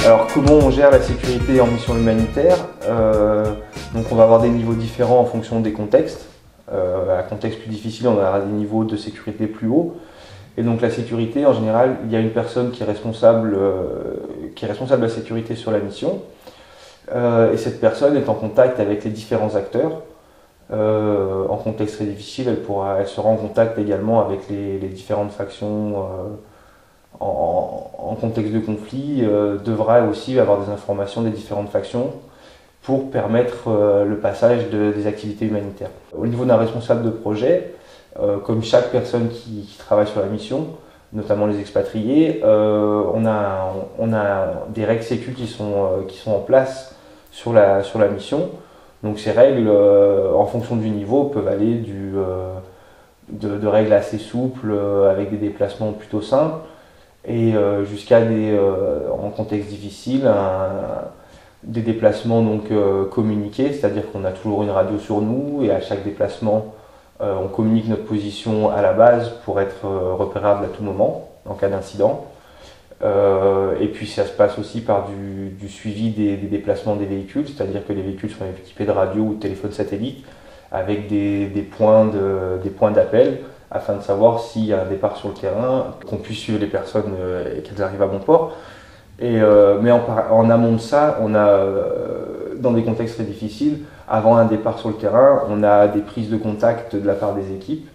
Alors comment on gère la sécurité en mission humanitaire? Donc on va avoir des niveaux différents en fonction des contextes. À un contexte plus difficile, on aura des niveaux de sécurité plus hauts. Et donc la sécurité, en général, il y a une personne qui est responsable de la sécurité sur la mission. Et cette personne est en contact avec les différents acteurs. En contexte très difficile, elle sera en contact également avec les différentes factions. En contexte de conflit, devra aussi avoir des informations des différentes factions pour permettre le passage des activités humanitaires. Au niveau d'un responsable de projet, comme chaque personne qui travaille sur la mission, notamment les expatriés, on a des règles sécu qui sont en place sur la mission. Donc ces règles, en fonction du niveau, peuvent aller de règles assez souples avec des déplacements plutôt simples et jusqu'à en contexte difficile, des déplacements donc communiqués, c'est-à-dire qu'on a toujours une radio sur nous et à chaque déplacement, on communique notre position à la base pour être repérable à tout moment en cas d'incident. Et puis ça se passe aussi par du suivi des déplacements des véhicules, c'est-à-dire que les véhicules sont équipés de radio ou de téléphone satellite avec des points d'appel afin de savoir s'il y a un départ sur le terrain, qu'on puisse suivre les personnes et qu'elles arrivent à bon port. Mais en amont de ça, on a, dans des contextes très difficiles, avant un départ sur le terrain, on a des prises de contact de la part des équipes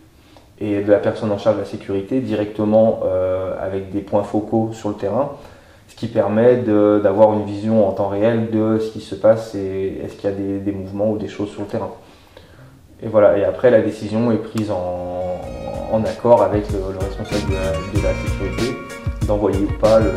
et de la personne en charge de la sécurité directement avec des points focaux sur le terrain, ce qui permet d'avoir une vision en temps réel de ce qui se passe et est-ce qu'il y a des mouvements ou des choses sur le terrain. Et voilà, et après la décision est prise en accord avec le responsable de la sécurité d'envoyer ou pas le